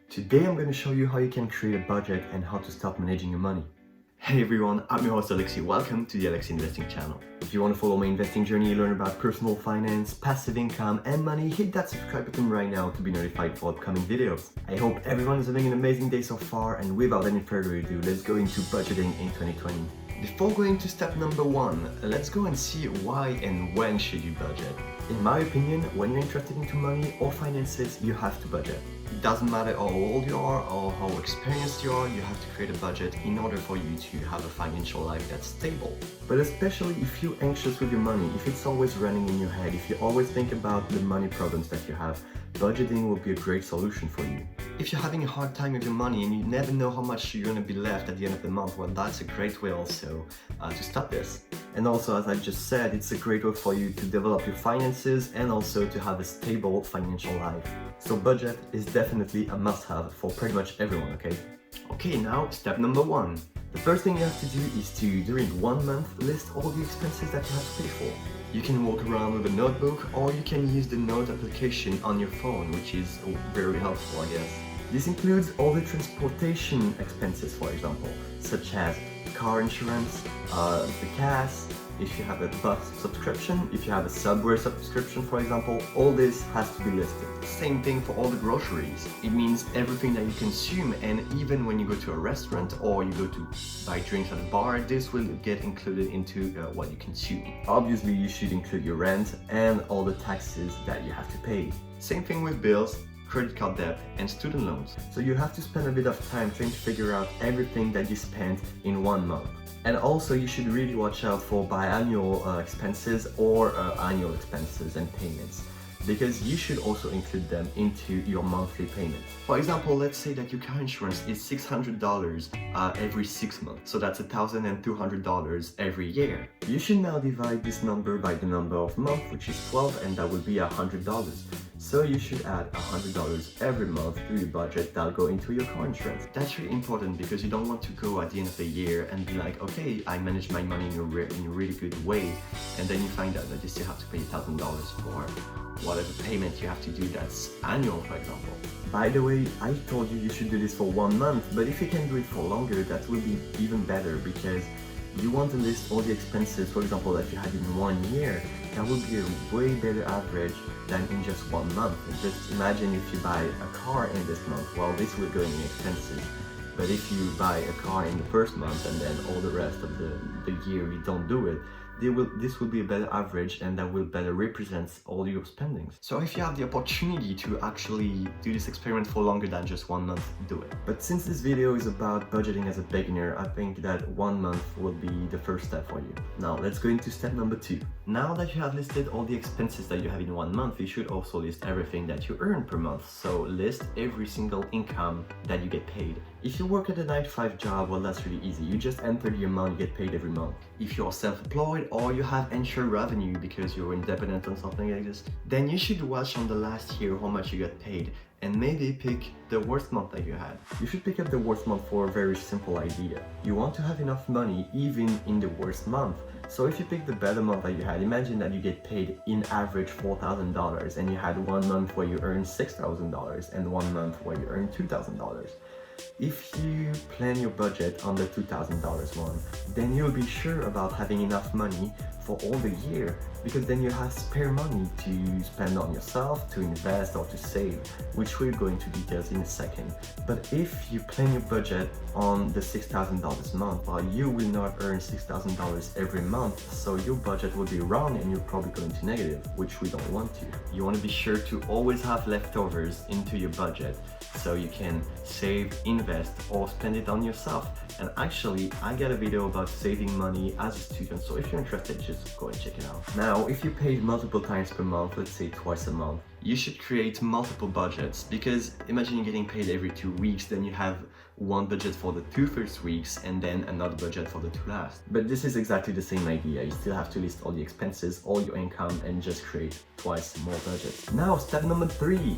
Today I'm going to show you how you can create a budget and how to start managing your money. Hey everyone, I'm your host Alexis. Welcome to the Alexis Investing channel. If you want to follow my investing journey, learn about personal finance, passive income and money, hit that subscribe button right now to be notified for upcoming videos. I hope everyone is having an amazing day so far, and without any further ado, let's go into budgeting in 2020. Before going to step number 1, let's go and see why and when should you budget. In my opinion, when you're interested into money or finances, you have to budget. It doesn't matter how old you are or how experienced you are, you have to create a budget in order for you to have a financial life that's stable. But especially if you're anxious with your money, if it's always running in your head, if you always think about the money problems that you have, budgeting will be a great solution for you. If you're having a hard time with your money and you never know how much you're going to be left at the end of the month, well, that's a great way also to stop this. And also, as I just said, it's a great way for you to develop your finances and also to have a stable financial life. So budget is definitely a must-have for pretty much everyone, okay? Okay, now step number 1. The first thing you have to do is to, during 1 month, list all the expenses that you have to pay for. You can walk around with a notebook, or you can use the note application on your phone, which is very helpful, I guess. This includes all the transportation expenses, for example, such as car insurance, the gas, if you have a bus subscription, if you have a subway subscription, for example, all this has to be listed. Same thing for all the groceries. It means everything that you consume, and even when you go to a restaurant or you go to buy drinks at a bar, this will get included into what you consume. Obviously, you should include your rent and all the taxes that you have to pay. Same thing with bills, credit card debt and student loans. So you have to spend a bit of time trying to figure out everything that you spent in 1 month. And also you should really watch out for biannual expenses or annual expenses and payments, because you should also include them into your monthly payment. For example, let's say that your car insurance is $600 every 6 months, so that's $1,200 every year. You should now divide this number by the number of months, which is 12, and that will be $100. So you should add $100 every month to your budget that'll go into your car insurance. That's really important because you don't want to go at the end of the year and be like, okay, I managed my money in a really good way, and then you find out that you still have to pay $1,000 for whatever payment you have to do that's annual, for example. By the way, I told you should do this for 1 month, but if you can do it for longer, that will be even better, because you want to list all the expenses, for example, that you had in 1 year. That would be a way better average than in just 1 month. And just imagine if you buy a car in this month, well, this will go in expenses. But if you buy a car in the first month and then all the rest of the year you don't do it, this will be a better average, and that will better represent all your spendings. So if you have the opportunity to actually do this experiment for longer than just 1 month, do it. But since this video is about budgeting as a beginner, I think that 1 month will be the first step for you. Now let's go into step number 2. Now that you have listed all the expenses that you have in 1 month, you should also list everything that you earn per month. So list every single income that you get paid. If you work at a 9-to-5 job, well, that's really easy. You just enter the amount you get paid every month. If you're self-employed or you have insured revenue because you're independent on something like this, then you should watch on the last year how much you got paid and maybe pick the worst month that you had. You should pick up the worst month for a very simple idea. You want to have enough money even in the worst month. So if you pick the better month that you had, imagine that you get paid in average $4,000 and you had 1 month where you earned $6,000 and 1 month where you earned $2,000. If you plan your budget on the $2,000 one, then you'll be sure about having enough money for all the year, because then you have spare money to spend on yourself, to invest or to save, which we'll go into details in a second. But if you plan your budget on the $6,000 month, well, you will not earn $6,000 every month, so your budget will be wrong and you'll probably go into negative, which we don't want to. You want to be sure to always have leftovers into your budget so you can save, invest or spend it on yourself. And actually, I got a video about saving money as a student, so if you're interested, just go and check it out. Now, if you paid multiple times per month, let's say twice a month, you should create multiple budgets, because imagine you're getting paid every 2 weeks, then you have one budget for the 2 first weeks and then another budget for the 2 last. But this is exactly the same idea. You still have to list all the expenses, all your income, and just create twice more budgets. Now, step number 3.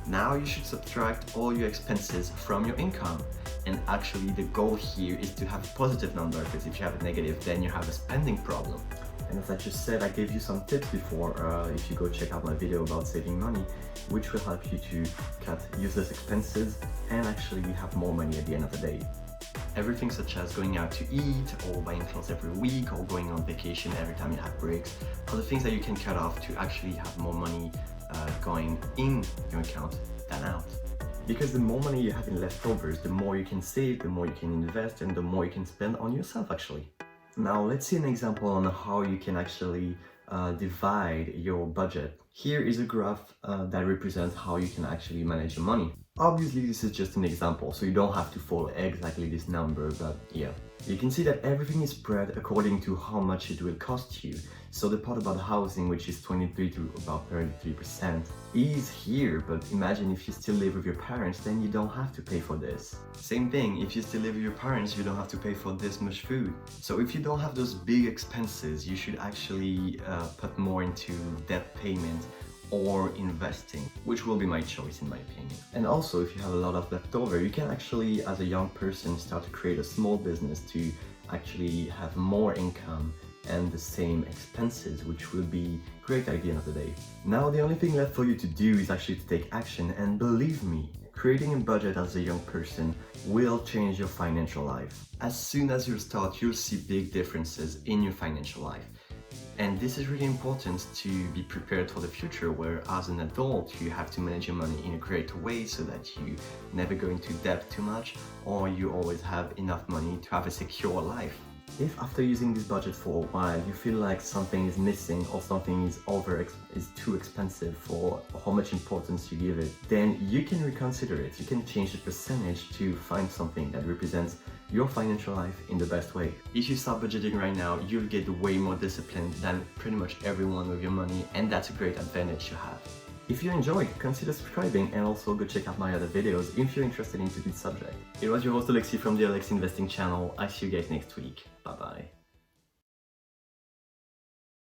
Now you should subtract all your expenses from your income. And actually the goal here is to have a positive number, because if you have a negative, then you have a spending problem. And as I just said, I gave you some tips before, if you go check out my video about saving money, which will help you to cut useless expenses and actually have more money at the end of the day. Everything such as going out to eat, or buying clothes every week, or going on vacation every time you have breaks, are the things that you can cut off to actually have more money going in your account than out. Because the more money you have in leftovers, the more you can save, the more you can invest, and the more you can spend on yourself actually. Now let's see an example on how you can actually divide your budget. Here is a graph that represents how you can actually manage your money. Obviously this is just an example, so you don't have to follow exactly this number, but yeah. You can see that everything is spread according to how much it will cost you. So the part about housing, which is 23 to about 33%, is here, but imagine if you still live with your parents, then you don't have to pay for this. Same thing, if you still live with your parents, you don't have to pay for this much food. So if you don't have those big expenses, you should actually put more into debt payment or investing, which will be my choice in my opinion. And also, if you have a lot of leftover, you can actually, as a young person, start to create a small business to actually have more income and the same expenses, which will be great at the end of the day. Now the only thing left for you to do is actually to take action, and believe me, creating a budget as a young person will change your financial life. As soon as you start, you'll see big differences in your financial life. And this is really important to be prepared for the future, where as an adult you have to manage your money in a great way so that you never go into debt too much, or you always have enough money to have a secure life. If after using this budget for a while you feel like something is missing or something is too expensive for how much importance you give it, then you can reconsider it. You can change the percentage to find something that represents your financial life in the best way. If you start budgeting right now, you'll get way more disciplined than pretty much everyone with your money, and that's a great advantage to have. If you enjoyed, consider subscribing and also go check out my other videos if you're interested into this subject. It was your host Alexis from the Alexis Investing channel. I see you guys next week. Bye bye.